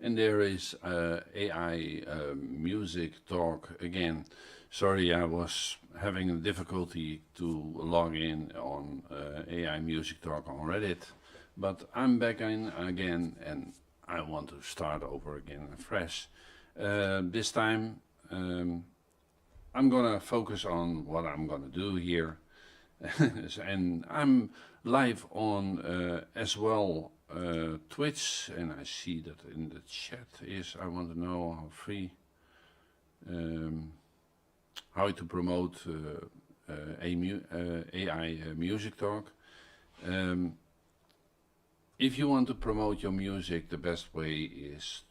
and there is AI music talk again. Sorry, I was having a difficulty to log in on AI music talk on Reddit, but I'm back in again, and I want to start over again fresh. This time, I'm gonna focus on what I'm gonna do here. And I'm live on as well Twitch, and I see that in the chat is I want to know how free, um, how to promote AI music talk. Um, if you want to promote your music, the best way is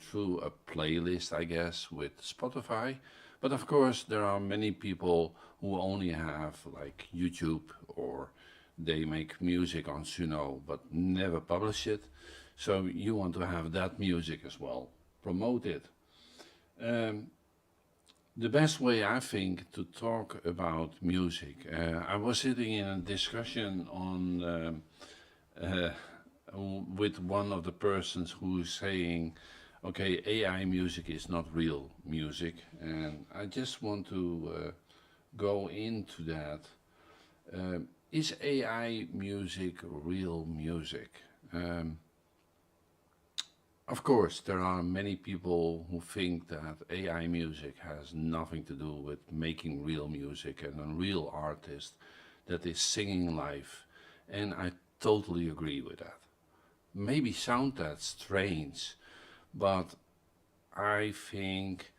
through a playlist, I guess, with Spotify. But of course, there are many people who only have like YouTube, or they make music on Suno but never publish it. So you want to have that music as well, promote it. Um, the best way, I think, to talk about music. I was sitting in a discussion on uh, with one of the persons who's saying, okay, AI music is not real music, and I just want to go into that. Is AI music real music? Um, of course, there are many people who think that AI music has nothing to do with making real music and a real artist that is singing live, and I totally agree with that. Maybe sound that strange, but I think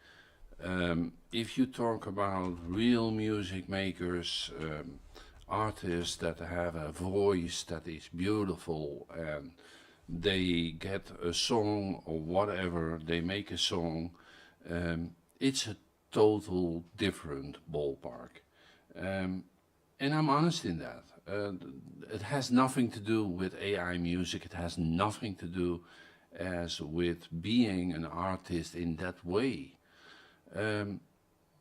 if you talk about real music makers, artists that have a voice that is beautiful, and they get a song or whatever, they make a song, it's a total different ballpark. Um, and I'm honest in that. It has nothing to do with AI music, it has nothing to do as with being an artist in that way. Um,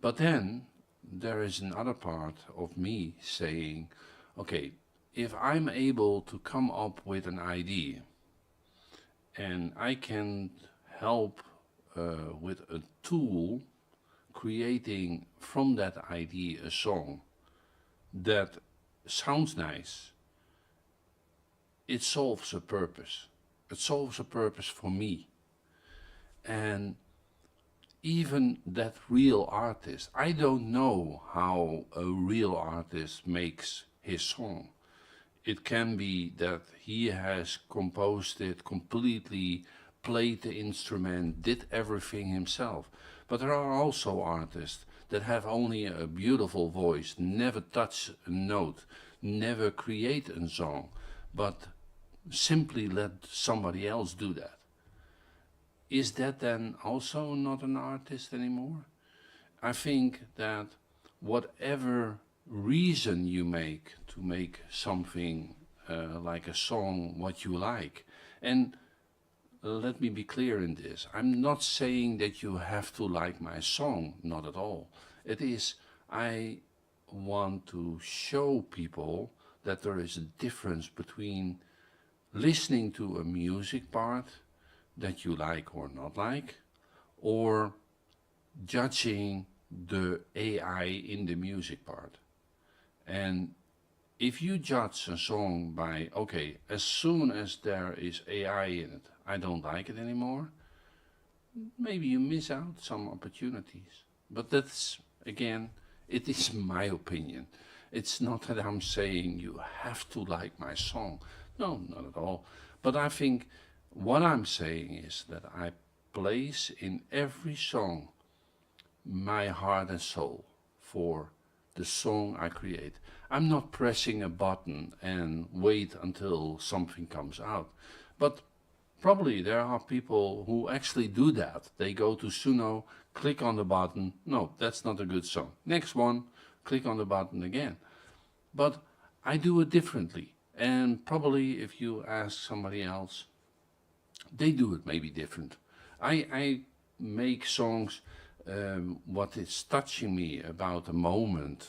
but then there is another part of me saying, okay, if I'm able to come up with an idea and I can help with a tool creating from that idea a song that sounds nice, it solves a purpose. It solves a purpose for me. And even that real artist, I don't know how a real artist makes his song. It can be that he has composed it completely, played the instrument, did everything himself. But there are also artists that have only a beautiful voice, never touch a note, never create a song, but simply let somebody else do that. Is that then also not an artist anymore? I think that whatever reason you make to make something like a song what you like, and let me be clear in this, I'm not saying that you have to like my song, not at all. It is, I want to show people that there is a difference between listening to a music part that you like or not like, or judging the AI in the music part. And if you judge a song by, okay, as soon as there is AI in it, I don't like it anymore, maybe you miss out some opportunities. But that's, again, it is my opinion. It's not that I'm saying you have to like my song. No, not at all. But I think what I'm saying is that I place in every song my heart and soul for the song I create. I'm not pressing a button and wait until something comes out. But probably there are people who actually do that. They go to Suno, click on the button. No, that's not a good song. Next one, click on the button again. But I do it differently. And probably if you ask somebody else, they do it maybe different. I make songs what is touching me about a moment,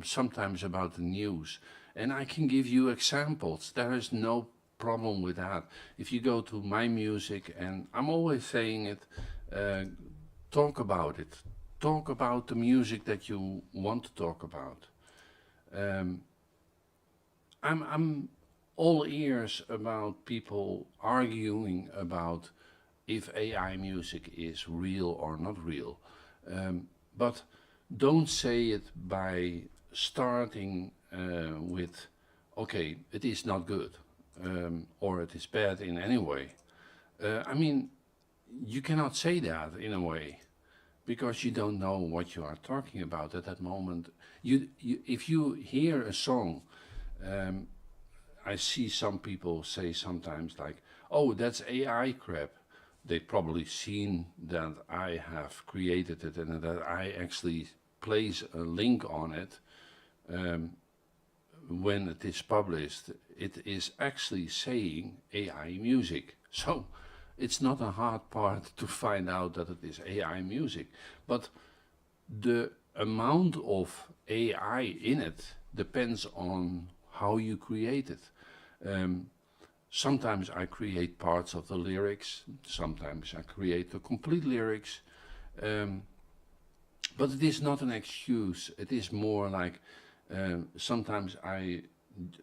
sometimes about the news. And I can give you examples. There is no problem with that. If you go to my music, and I'm always saying it, uh, talk about it. Talk about the music that you want to talk about. Um, I'm all ears about people arguing about if AI music is real or not real. But don't say it by starting with, okay, it is not good, or it is bad in any way. I mean, you cannot say that in a way because you don't know what you are talking about at that moment. If you hear a song, um, I see some people say sometimes like, "Oh, that's AI crap." They probably seen that I have created it and that I actually place a link on it. Um, when it is published, it is actually saying AI music. So it's not a hard part to find out that it is AI music. But the amount of AI in it depends on how you create it. Um, Sometimes I create parts of the lyrics, sometimes I create the complete lyrics, um, but it is not an excuse. It is more like sometimes I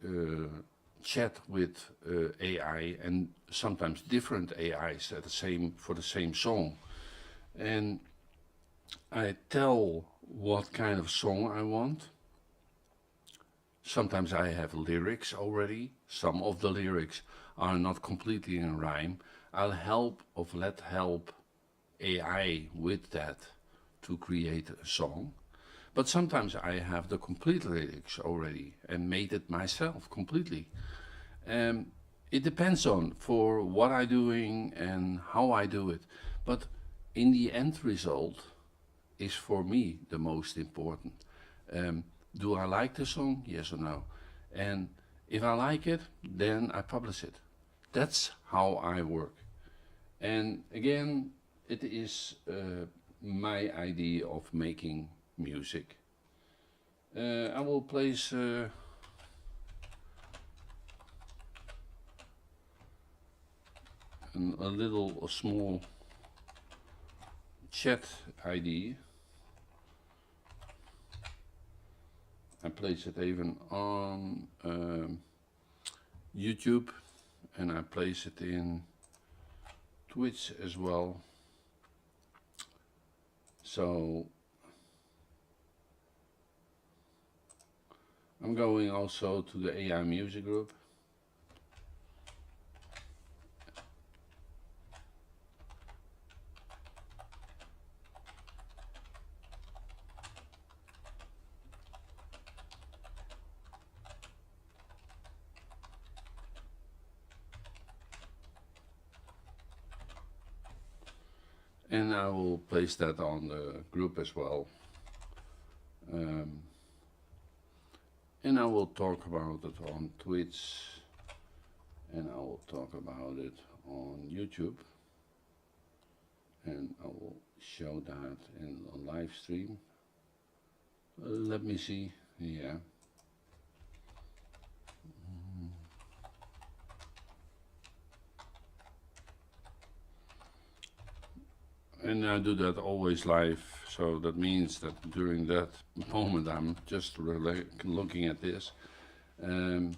uh, chat with AI and sometimes different AIs at the same for the same song, and I tell what kind of song I want. Sometimes I have lyrics already. Some of the lyrics are not completely in rhyme. I'll help or let help AI with that to create a song. But sometimes I have the complete lyrics already and made it myself completely. Um, it depends on for what I'm doing and how I do it. But in the end result is for me the most important. Um, do I like the song? Yes or no? And if I like it, then I publish it. That's how I work. And again, it is my idea of making music. I will place a small chat ID. I place it even on YouTube, and I place it in Twitch as well. So I'm going also to the AI music group. And I will place that on the group as well. Um, and I will talk about it on Twitch, and I will talk about it on YouTube, and I will show that in a live stream. Let me see. Yeah. And I do that always live, so that means that during that moment I'm just looking at this. Um,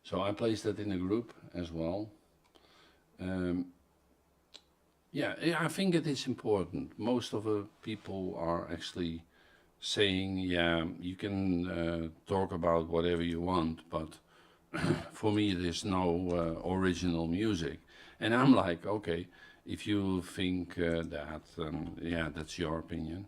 so I place that in a group as well. Um, yeah, I think it is important. Most of the people are actually saying, yeah, you can talk about whatever you want, but for me there's no original music. And I'm like, okay, if you think that, yeah, that's your opinion.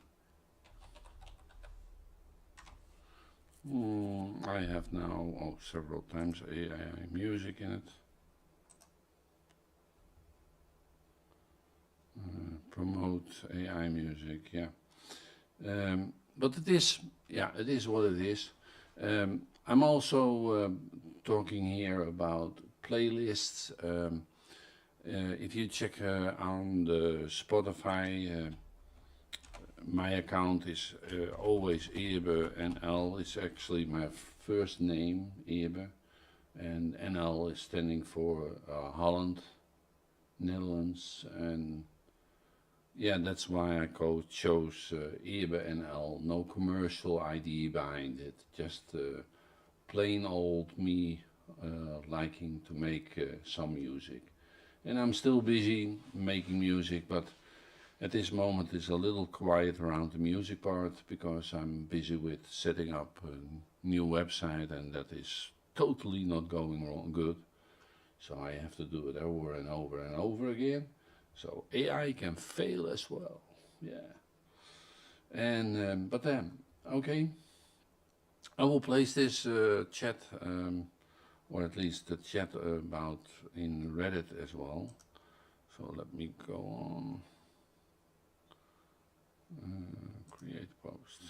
I have now several times AI music in it. Promote AI music, yeah. But it is, yeah, it is what it is. I'm also talking here about playlists. If you check on the Spotify, my account is always Eebe NL. It's actually my first name, Eebe, and NL is standing for Holland, Netherlands, and yeah, that's why I chose Eebe NL. No commercial ID behind it, just plain old me liking to make some music. And I'm still busy making music, but at this moment it's a little quiet around the music part because I'm busy with setting up a new website, and that is totally not going wrong good. So I have to do it over and over and over again. So AI can fail as well. Yeah. And but then, okay, I will place this chat, or at least the chat about in Reddit as well. So let me go on. Create post.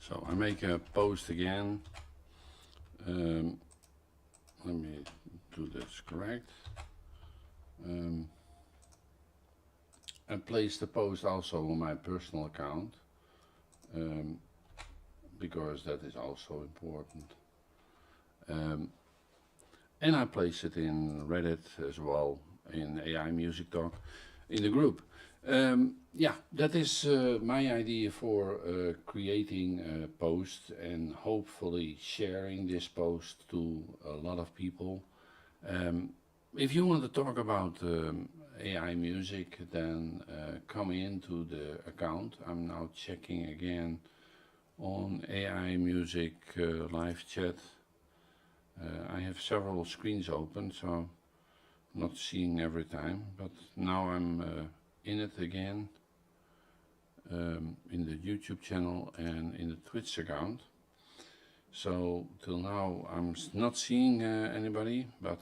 So I make a post again. Let me do this correct. I place the post also on my personal account, um, because that is also important. And I place it in Reddit as well, in AI Music Talk, in the group. Yeah, that is my idea for creating a post and hopefully sharing this post to a lot of people. If you want to talk about AI music, then come into the account. I'm now checking again on AI music live chat. I have several screens open, so not seeing every time, but now I'm in it again, in the YouTube channel and in the Twitch account. So till now I'm not seeing anybody, but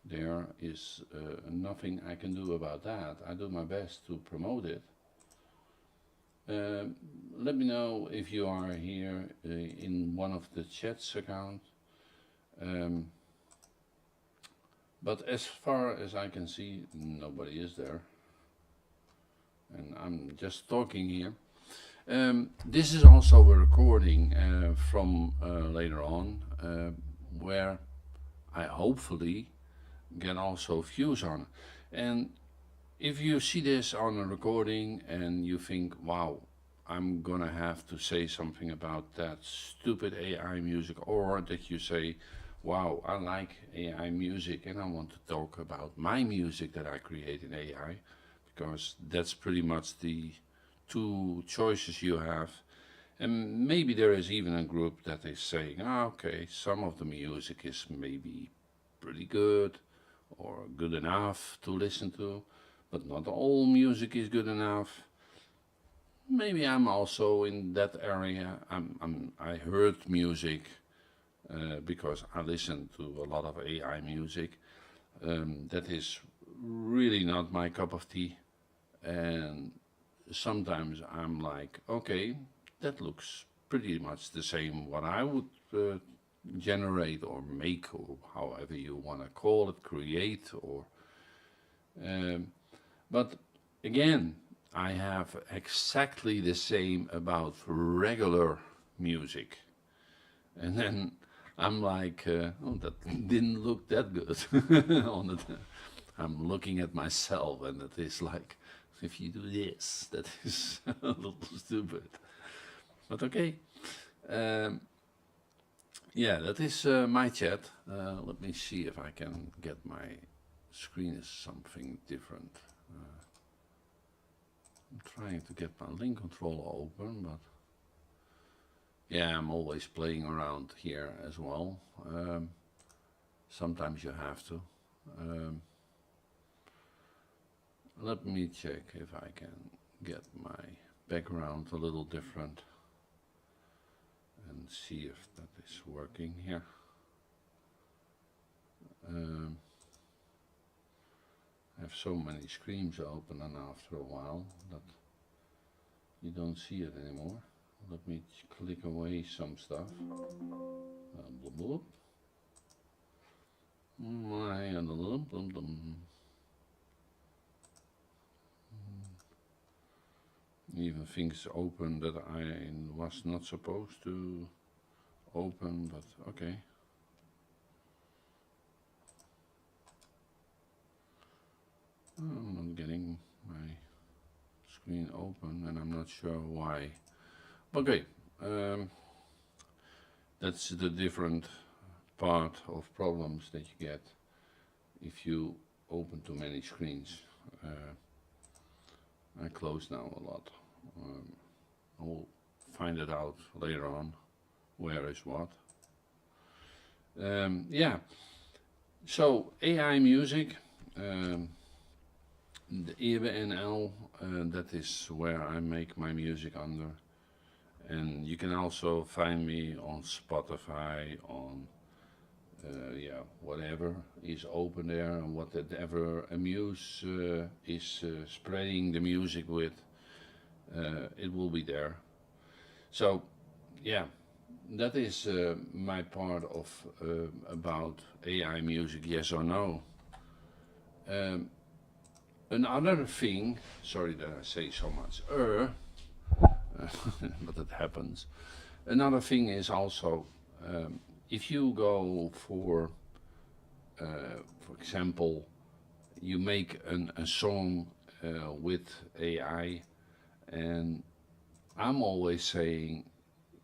there is nothing I can do about that. I do my best to promote it. Let me know if you are here in one of the chats accounts. But as far as I can see, nobody is there. And I'm just talking here. This is also a recording from later on, where I hopefully get also views on. And if you see this on a recording and you think, wow, I'm gonna have to say something about that stupid AI music, or that you say, wow, I like AI music and I want to talk about my music that I create in AI, because that's pretty much the two choices you have. And maybe there is even a group that is saying, ah, okay, some of the music is maybe pretty good or good enough to listen to, but not all music is good enough. Maybe I'm also in that area. I heard music because I listen to a lot of AI music. That is really not my cup of tea. And sometimes I'm like, okay, that looks pretty much the same what I would generate or make, or however you want to call it, create, or um, but again, I have exactly the same about regular music. And then I'm like, oh, that didn't look that good on it. I'm looking at myself, and it is like, if you do this, that is a little stupid. But okay. Um, yeah, that is my chat. Let me see if I can get my screen is something different. I'm trying to get my link controller open, but yeah, I'm always playing around here as well. Sometimes you have to. Um, Let me check if I can get my background a little different and see if that is working here. Um, I have so many screens open, and after a while that you don't see it anymore. Let me click away some stuff. Bloop, bloop. Even things open that I was not supposed to open, but okay. I'm not getting my screen open, and I'm not sure why. Okay, that's the different part of problems that you get if you open too many screens. I close now a lot. I will find it out later on where is what. Yeah, so AI music, the EWNL, that is where I make my music under. And you can also find me on Spotify, on yeah, whatever is open there, and whatever Amuse is spreading the music with, it will be there. So, yeah, that is my part of about AI music, yes or no. Um, Another thing, sorry that I say so much, but it happens. Another thing is also, if you go for example, you make a song with AI, and I'm always saying,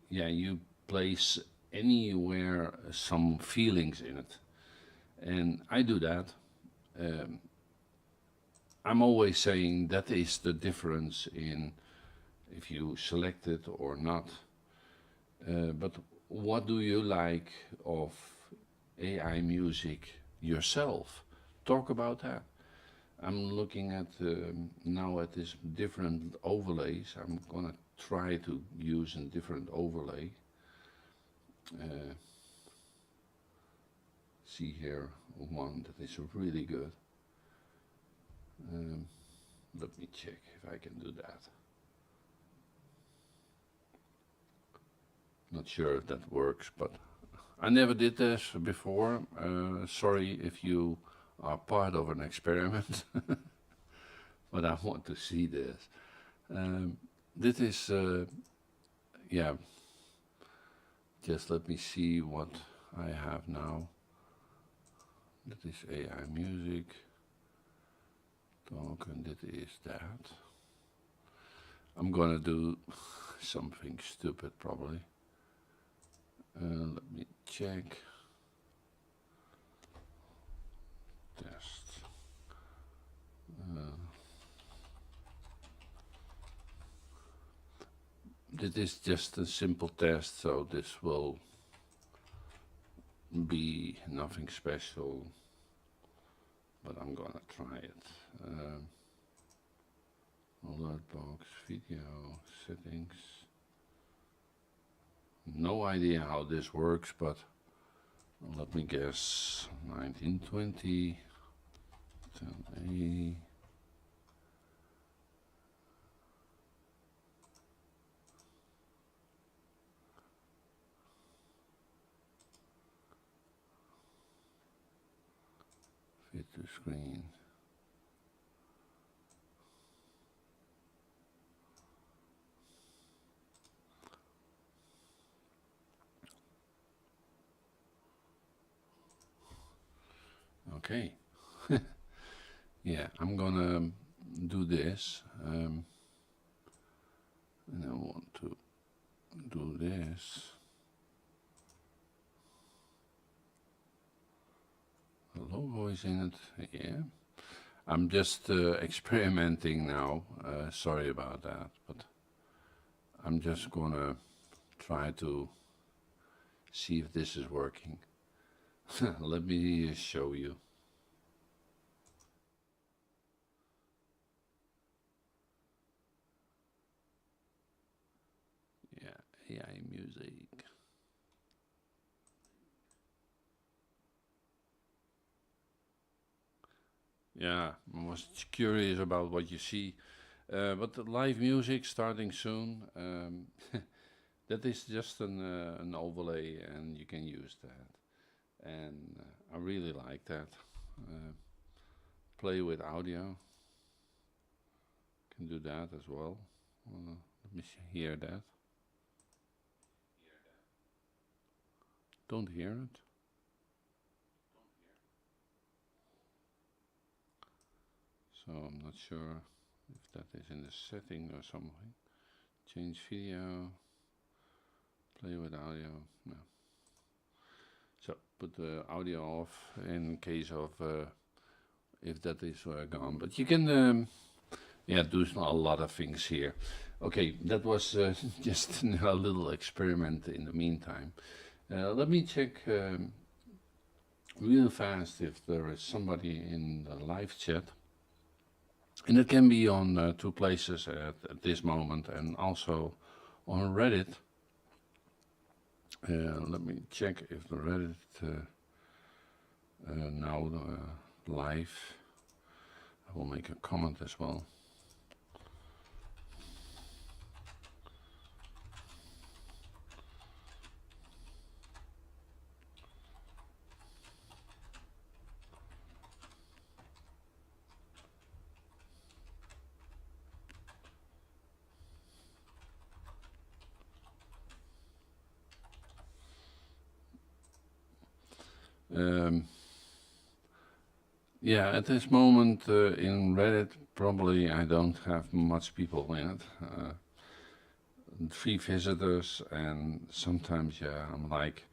yeah, you place anywhere some feelings in it, and I do that. Um, I'm always saying that is the difference in if you select it or not. But what do you like of AI music yourself? Talk about that. I'm looking at now at this different overlays. I'm gonna try to use a different overlay. Uh, See here one that is really good. Um, Let me check if I can do that. Not sure if that works, but I never did this before. Sorry if you are part of an experiment, but I want to see this. Um, This is, yeah, just let me see what I have now. That is AI music, talk, and that is that. I'm gonna do something stupid probably. Let me check. Test. This is just a simple test, so this will be nothing special, but I'm gonna try it. Alert box, video, settings. No idea how this works, but let me guess. 1920, 1080. Fit to screen. Okay. Yeah, I'm gonna do this. And I want to do this. The logo is in it, yeah. I'm just experimenting now. Sorry about that, but I'm just gonna try to see if this is working. Let me show you. Yeah, AI music. Yeah, I was curious about what you see. But the live music starting soon. That is just an overlay, and you can use that. And I really like that. Uh, Play with audio. Can do that as well. Let me hear that. Don't hear it. So I'm not sure if that is in the setting or something. Change video. Play with audio. No. So put the audio off in case of if that is gone. But you can, yeah, do a lot of things here. Okay, that was just a little experiment in the meantime. Let me check real fast if there is somebody in the live chat. And it can be on two places at this moment and also on Reddit. Let me check if the Reddit now live. I will make a comment as well. Yeah, at this moment in Reddit, probably I don't have much people in it. 3 visitors, and sometimes, yeah, I'm like,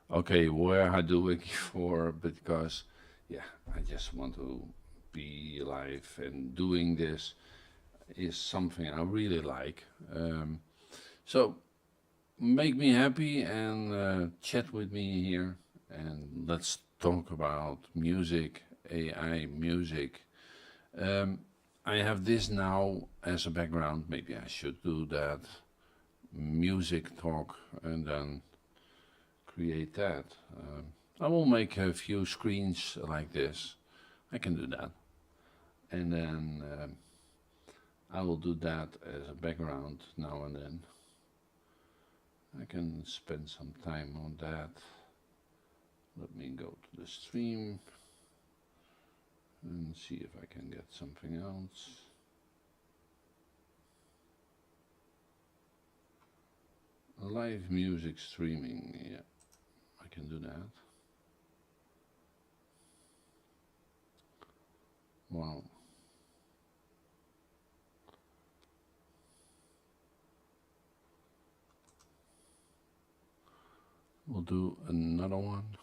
okay, where I doing for? Because, yeah, I just want to be live, and doing this is something I really like. So make me happy and chat with me here, and let's talk about music, AI music. Um, I have this now as a background. Maybe I should do that. Music talk and then create that. I will make a few screens like this. I can do that. And then I will do that as a background now and then. I can spend some time on that. Let me go to the stream and see if I can get something else. Live music streaming, yeah, I can do that. Wow. We'll do another one.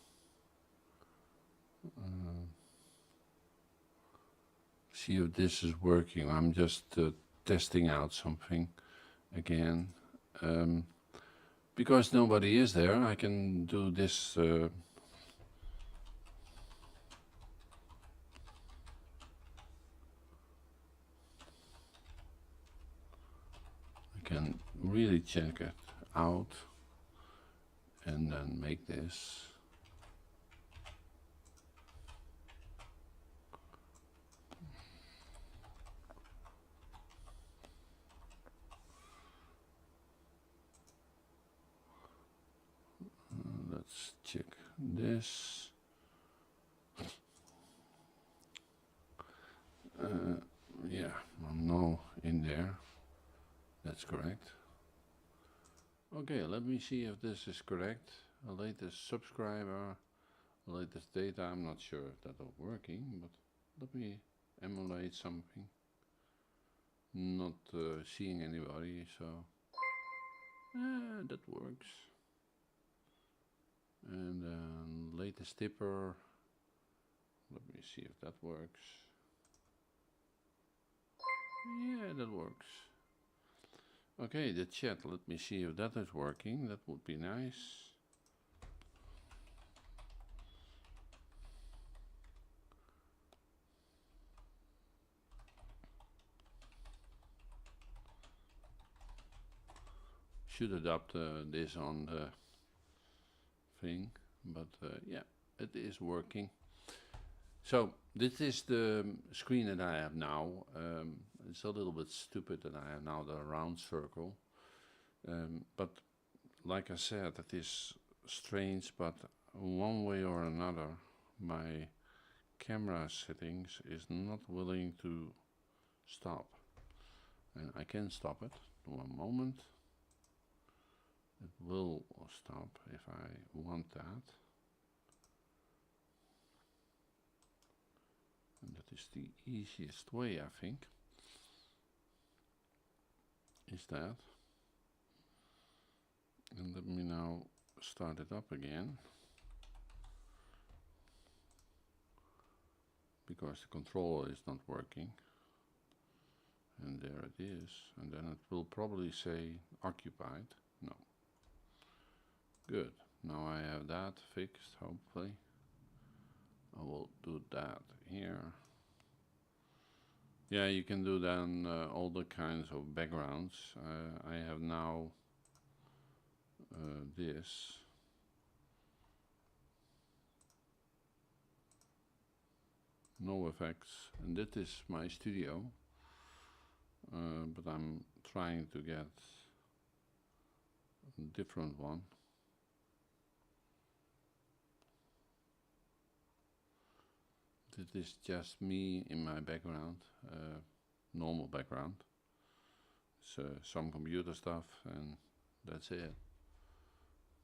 See if this is working. I'm just testing out something again. Um, because nobody is there, I can do this. I can really check it out and then make this. Let's check this. Yeah, I'm now in there. That's correct. Okay, let me see if this is correct. A latest subscriber, latest data. I'm not sure if that's working, but let me emulate something. Not seeing anybody, so that works. And then latest tipper. Let me see if that works. Yeah, that works. Okay, the chat. Let me see if that is working. That would be nice. Should adopt this on the thing, but yeah, it is working. So this is the screen that I have now. It's a little bit stupid that I have now the round circle, but like I said, it is strange, but one way or another my camera settings is not willing to stop, and I can stop it. One moment. It will stop if I want that. And that is the easiest way, I think. Is that. And let me now start it up again. Because the controller is not working. And there it is. And then it will probably say occupied. No. Good. Now I have that fixed, hopefully. I will do that here. Yeah, you can do then all the kinds of backgrounds. I have now this. No effects, and that is my studio, but I'm trying to get a different one. This is just me in my background, normal background. So some computer stuff and that's it.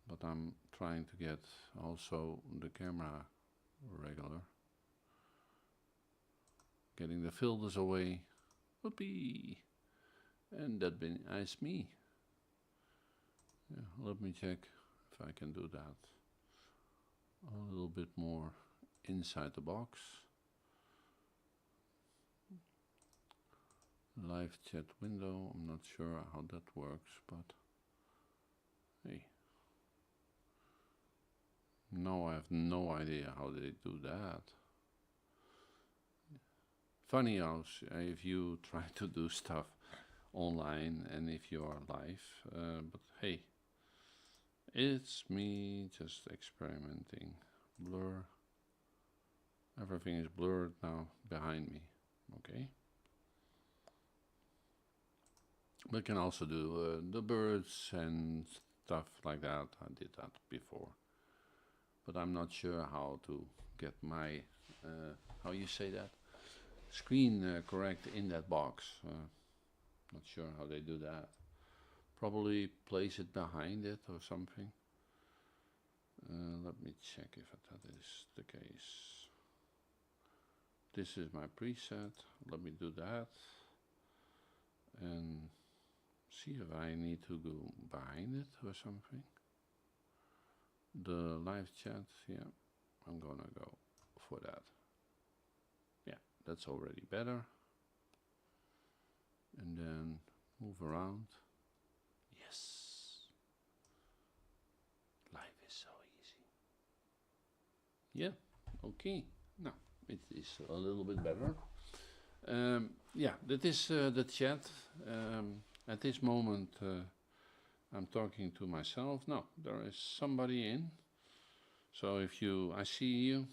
But I'm trying to get also the camera regular. Getting the filters away. Whoopee! And that is me. Yeah, let me check if I can do that. A little bit more inside the box. Live chat window, I'm not sure how that works, but hey. No, I have no idea how they do that. Funny how if you try to do stuff online and if you are live, but hey, it's me just experimenting. Blur. Everything is blurred now behind me. Okay. We can also do the birds and stuff like that. I did that before. But I'm not sure how to get my, how you say that? Screen correct in that box. Not sure how they do that. Probably place it behind it or something. Let me check if that is the case. This is my preset. Let me do that. And see if I need to go behind it or something. The live chat, yeah, I'm gonna go for that. Yeah, that's already better. And then move around. Yes. Life is so easy. Yeah, okay. Now, it is a little bit better. Yeah, that is the chat. At this moment, I'm talking to myself. No, there is somebody in. So if I see you,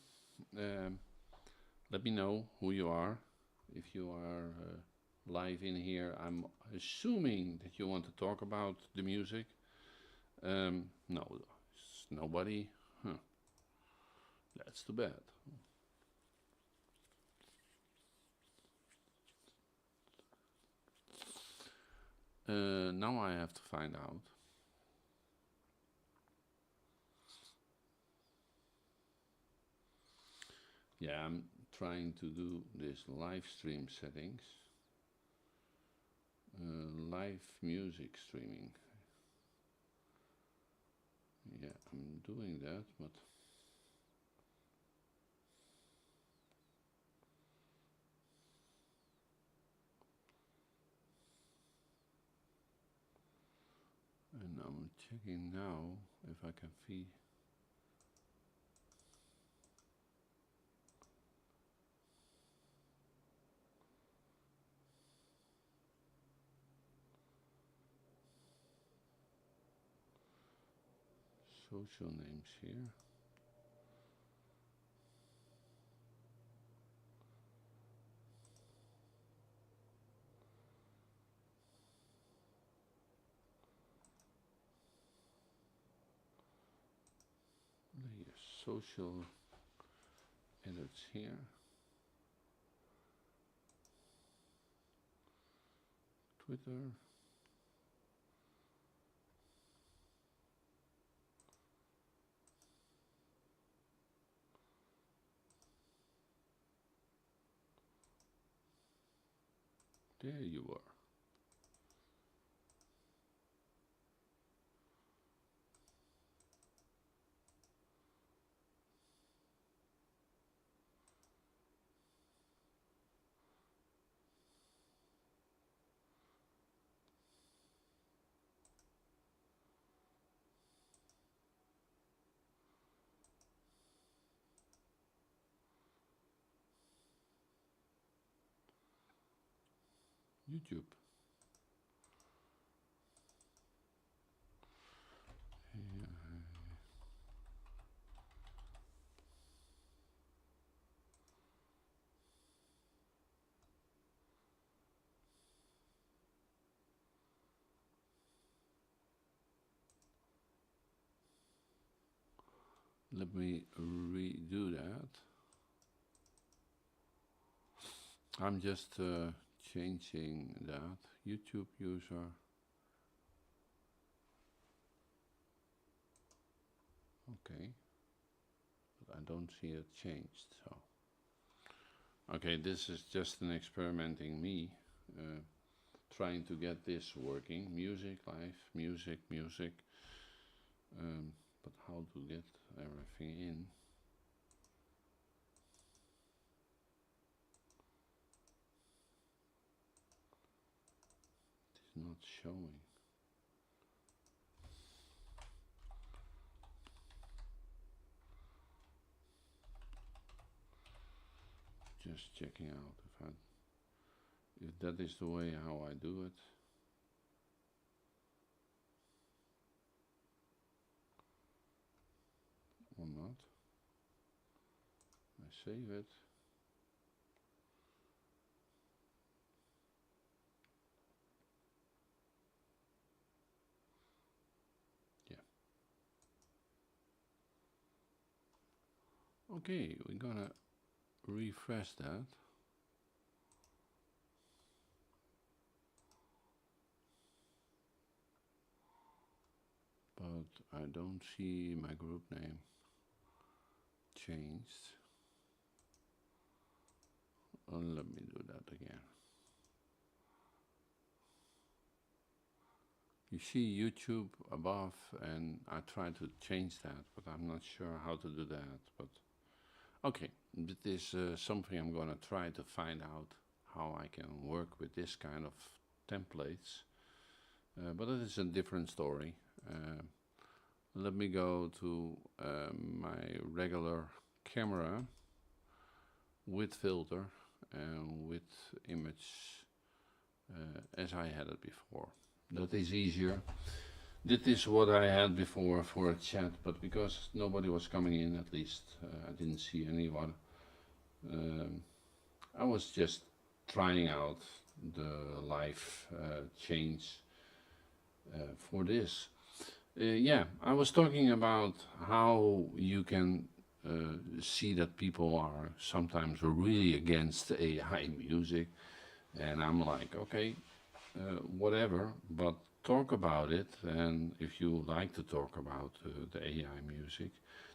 let me know who you are. If you are live in here, I'm assuming that you want to talk about the music. No, it's nobody. Huh. That's too bad. Now I have to find out. Yeah, I'm trying to do this live stream settings. Live music streaming. Yeah, I'm doing that, but and I'm checking now if I can see. Social names here. Layers, social edits here. Twitter. There you are. YouTube. Yeah. Let me redo that. I'm just changing that. YouTube user. Okay. But I don't see it changed, so. Okay, this is just an experimenting me. Trying to get this working. Music, live, music, music. But how to get everything in? It's not showing. Just checking out if that is the way how I do it. Or not. I save it. Yeah. Okay, we're gonna refresh that. I don't see my group name changed. Let me do that again. You see YouTube above, and I try to change that, but I'm not sure how to do that. But okay, this is something I'm gonna try to find out how I can work with this kind of templates. But it is a different story. Let me go to my regular camera with filter and with image as I had it before. That is easier. This is what I had before for a chat, but because nobody was coming in, at least I didn't see anyone. I was just trying out the live change for this. Yeah, I was talking about how you can see that people are sometimes really against AI music, and I'm like, okay, whatever, but talk about it. And if you like to talk about the AI music,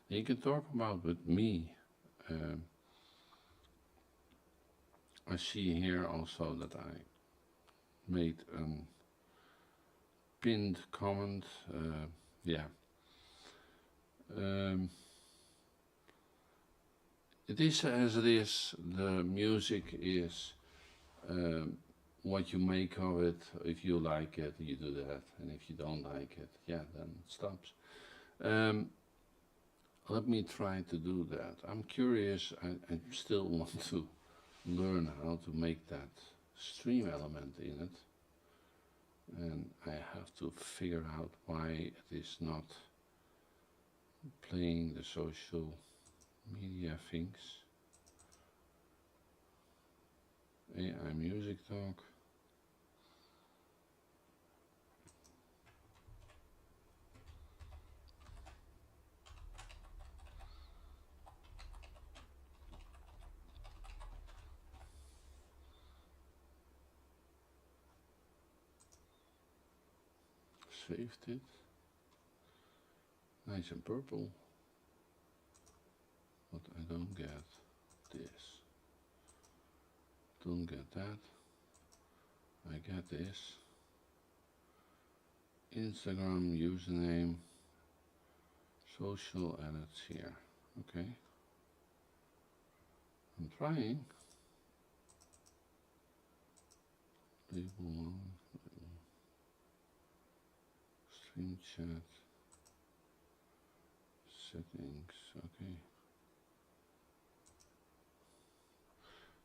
then you can talk about with me. I see here also that I made a pinned comment. Yeah. It is as it is. The music is what you make of it. If you like it, you do that, and if you don't like it, yeah, then it stops. Let me try to do that. I'm curious. I still want to learn how to make that stream element in it, and I have to figure out why it is not playing the social media things. AI Music Talk. Saved it. Nice and purple. But I don't get this. Don't get that. I get this. Instagram username. Social edits here. Okay. I'm trying. Label one. Stream chat. Settings. Okay.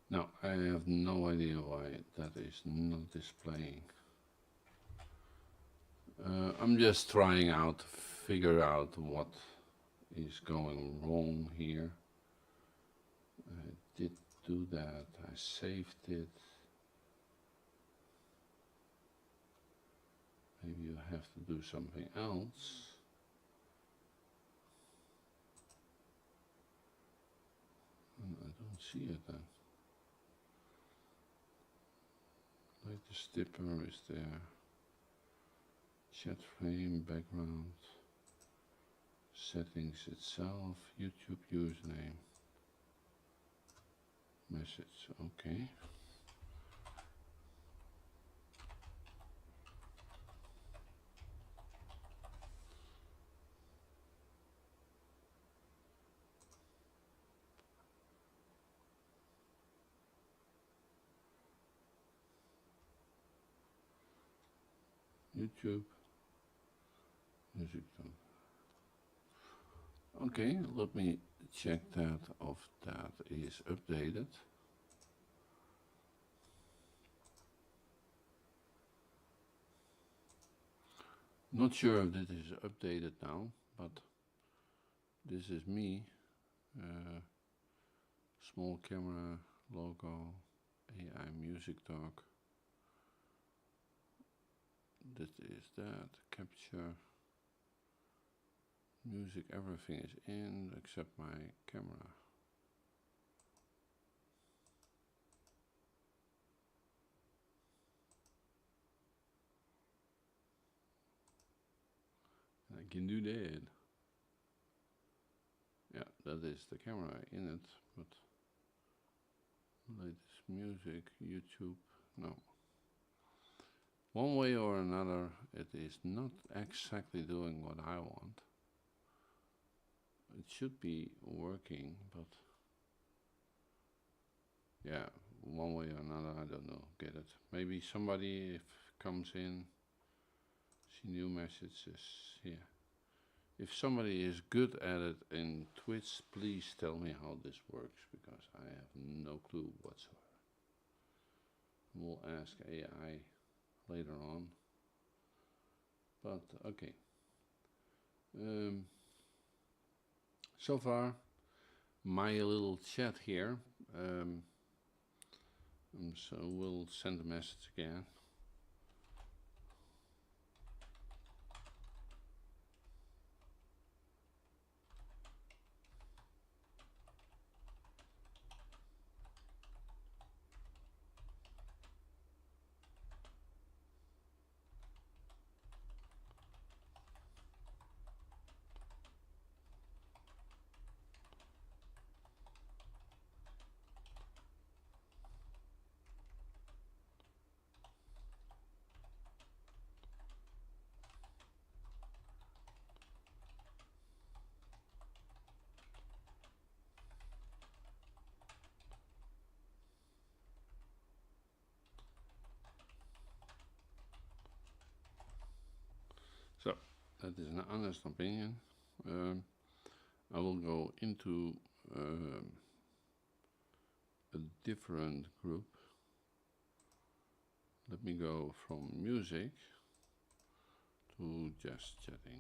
Now, I have no idea why that is not displaying. I'm just trying out to figure out what is going wrong here. I did do that. I saved it. Maybe you have to do something else. I don't see it then. Like the stipper is there. Chat frame, background, settings itself, YouTube username, message, okay. YouTube, music tone. Okay, let me check that if that is updated. Not sure if this is updated now, but this is me. Small camera, logo, AI Music Talk. This is that, capture. Music, everything is in except my camera. And I I can do that. Yeah, that is the camera in it, but latest music, YouTube, no. One way or another, it is not exactly doing what I want. It should be working, but yeah, one way or another, I don't know, get it. Maybe somebody if comes in, see new messages, yeah. If somebody is good at it in Twitch, please tell me how this works, because I have no clue whatsoever. We'll ask AI later on. But okay. So far, my little chat here. So we'll send a message again. So, that is an honest opinion. I will go into a different group. Let me go from music to just chatting.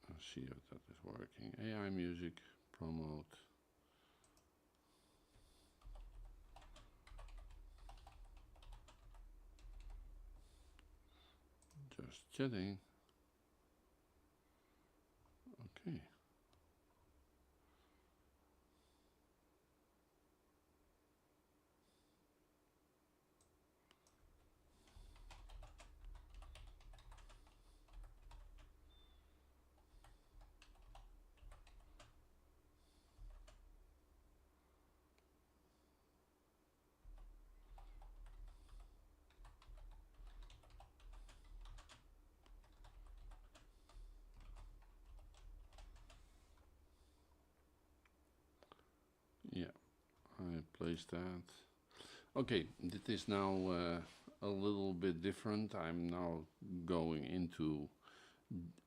Let's see if that is working. AI music, promote. Just chatting. Okay. Yeah, I placed that. Okay, this is now a little bit different. I'm now going into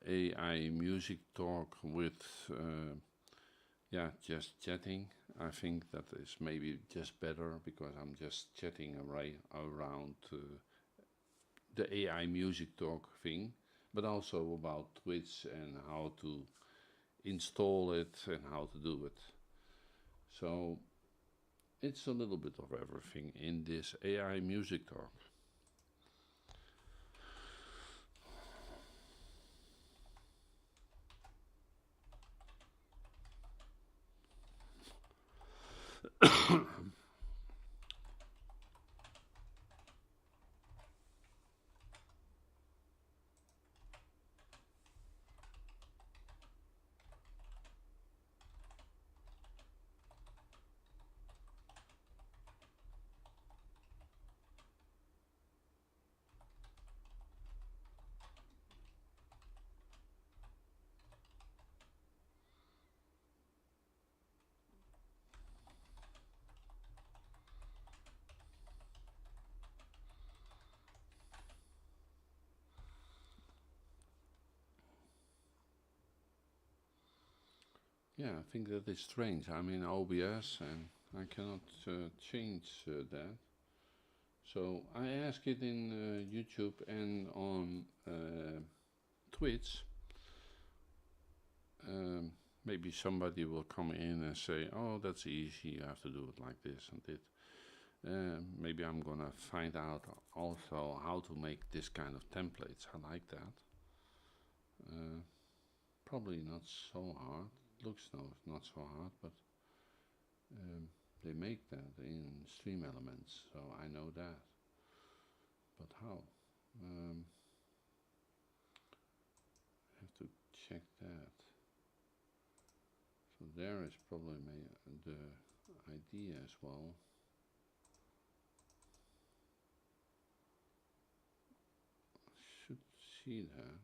AI music talk with, yeah, just chatting. I think that is maybe just better because I'm just chatting around the AI music talk thing, but also about Twitch and how to install it and how to do it. So it's a little bit of everything in this AI music talk. Yeah, I think that is strange. I'm in OBS and I cannot change that. So I ask it in YouTube and on Twitch. Maybe somebody will come in and say, oh, that's easy, you have to do it like this and that. Maybe I'm gonna find out also how to make this kind of templates. I like that. Probably not so hard. Looks not so hard, but they make that in Stream Elements, so I know that. But how? check that. So there is probably the idea as well. Should see that.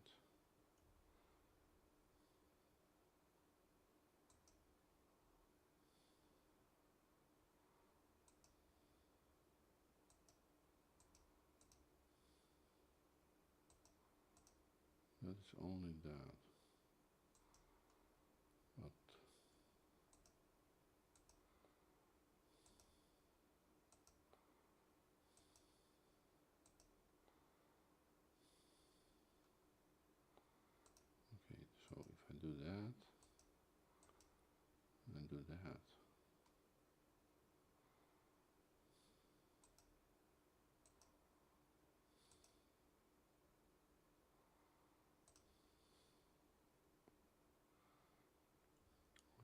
That's only that. But okay, so if I do that, then do that.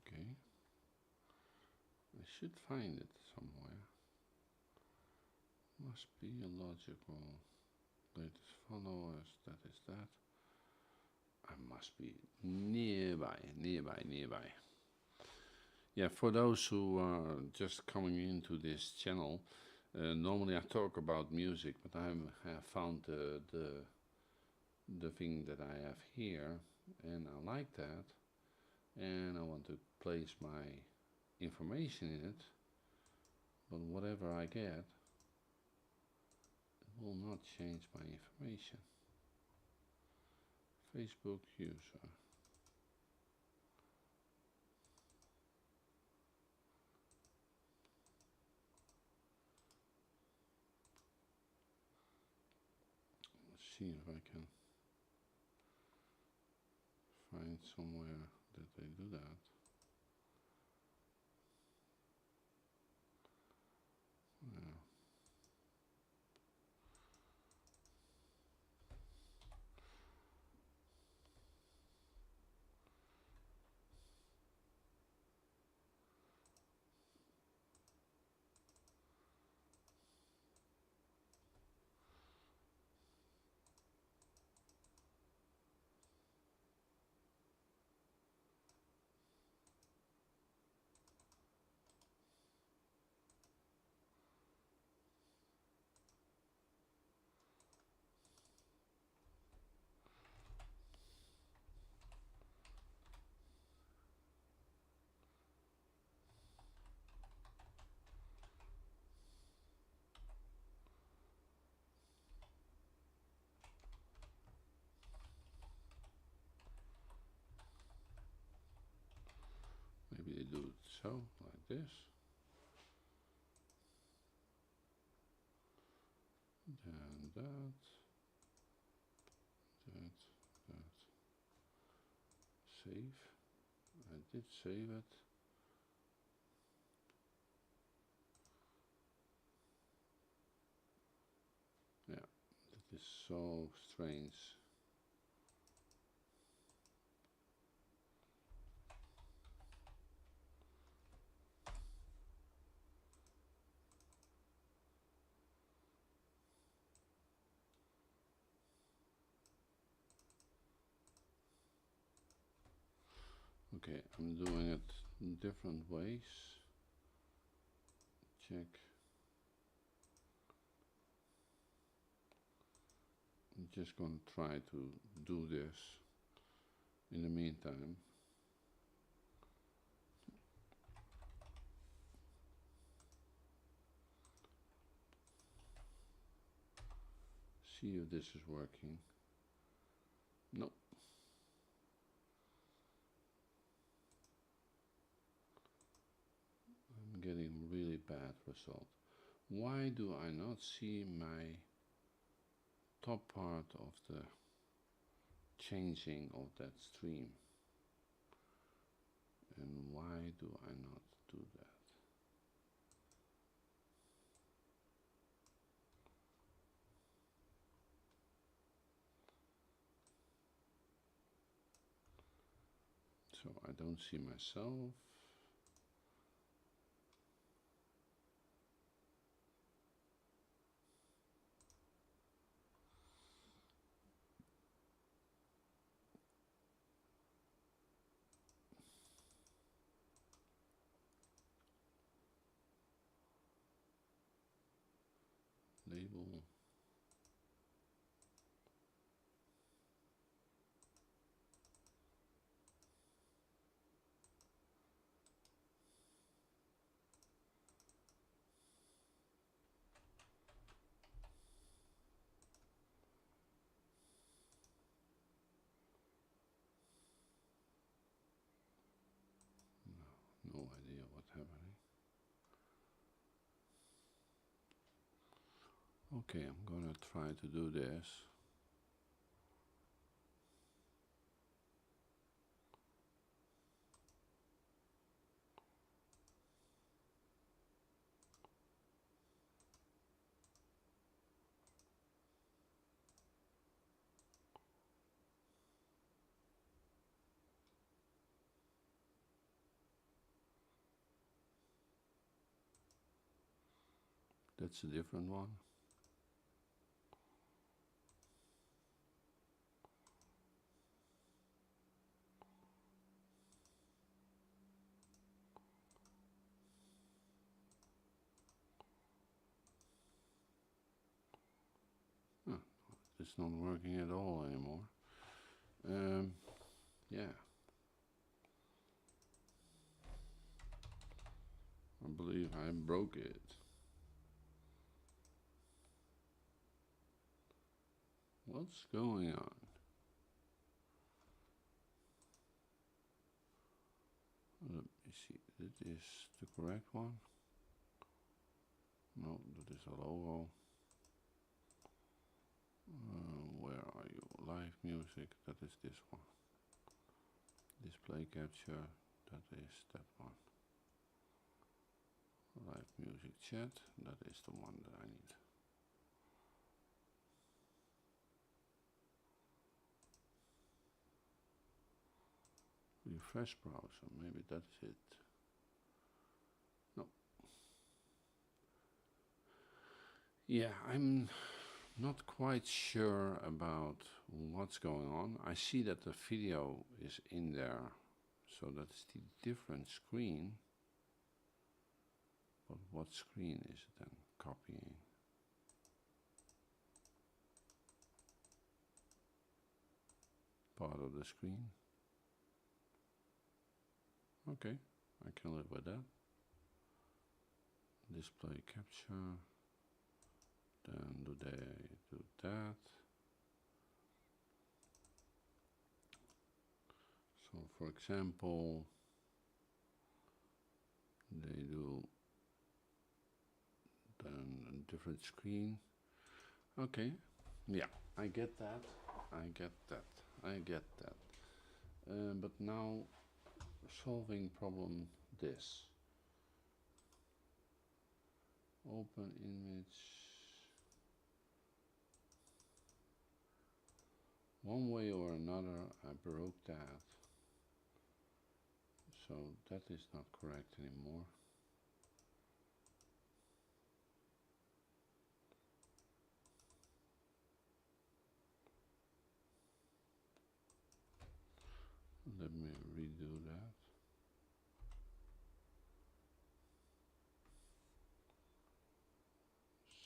Okay. I should find it somewhere. Must be a logical latest followers, that is that. I must be nearby. Yeah, for those who are just coming into this channel, normally I talk about music, but I have found the thing that I have here, and I like that, and I want to place my information in it, but whatever I get, it will not change my information. Facebook user. Let's see if I can find somewhere that they do that. Yeah. Maybe they do it so, like this. Then that. Save. I did save it. Yeah, that is so strange. Okay, I'm doing it in different ways. Check. I'm just going to try to do this in the meantime. See if this is working. Nope. I'm getting really bad result. Why do I not see my top part of the changing of that stream? And why do I not do that? So I don't see myself. Disable. No idea what's happening. Okay, I'm gonna try to do this. That's a different one. Huh, it's not working at all anymore. Yeah. I believe I broke it. What's going on? Let me see. That is the correct one? No, that is a logo. Where are you? Live music, that is this one. Display capture, that is that one. Live music chat, that is the one that I need. Refresh browser, maybe that's it. No. Yeah, I'm not quite sure about what's going on. I see that the video is in there, so that's the different screen. But what screen is it then copying? Part of the screen. Okay, I can live with that. Display capture. Then do they do that? So for example, they do then a different screen. Okay, yeah, I get that. I get that. I get that. But now solving problem this. Open image. One way or another, I broke that. So that is not correct anymore. Let me redo that.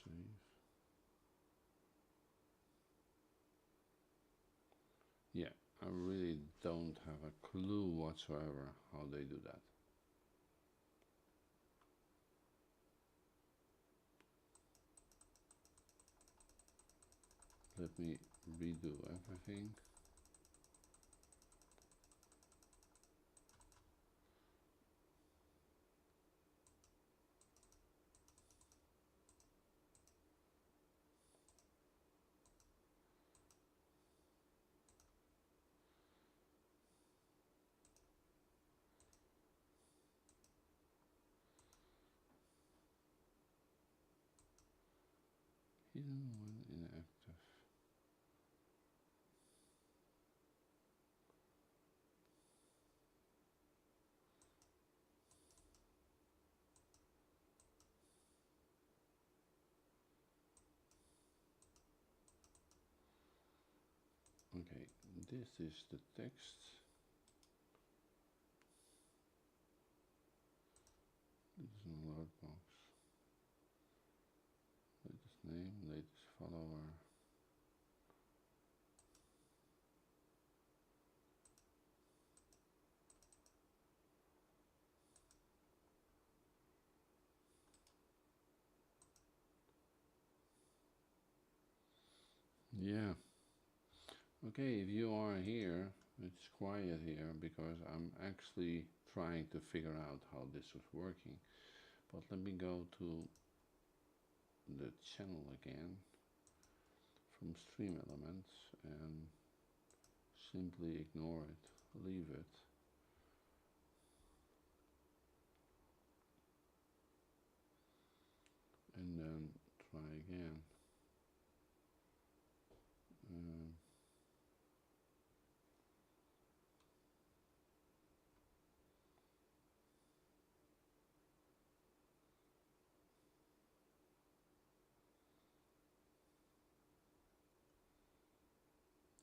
Save. Yeah, I really don't have a clue whatsoever how they do that. Let me redo everything. Hidden when inactive. Okay, this is the text. This is an alert box. Latest name, latest follower. Yeah. Okay, if you are here, it's quiet here because I'm actually trying to figure out how this was working. But let me go to the channel again from Stream Elements and simply ignore it, leave it. And then try again. Um,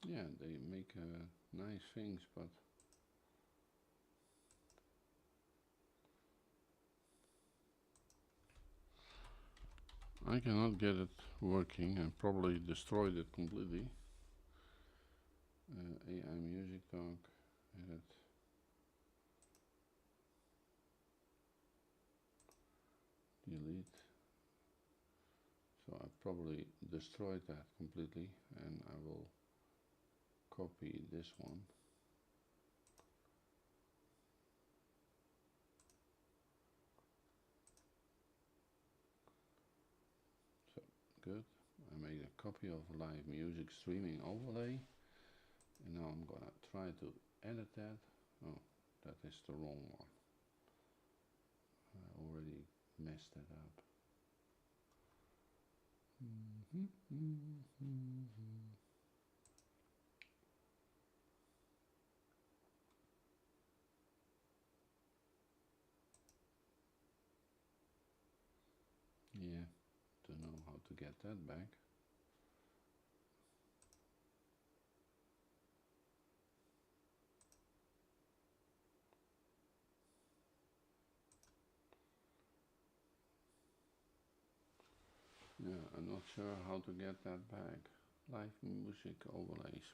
yeah, they make nice things, but I cannot get it working. I probably destroyed it completely. AI Music Talk, edit. Delete. So I probably destroyed that completely, and I will copy this one. So good. I made a copy of live music streaming overlay, and now I'm gonna try to edit that. Oh, that is the wrong one. I already messed that up. Yeah, don't know how to get that back. Yeah, I'm not sure how to get that back. Live music overlays.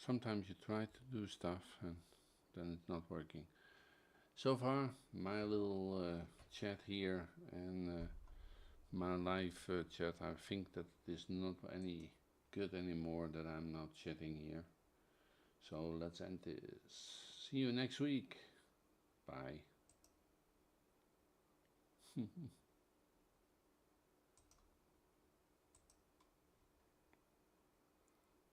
Sometimes you try to do stuff and then it's not working. So far, my little chat here and my live chat, I think that it is not any good anymore that I'm not chatting here. So let's end this. See you next week. Bye.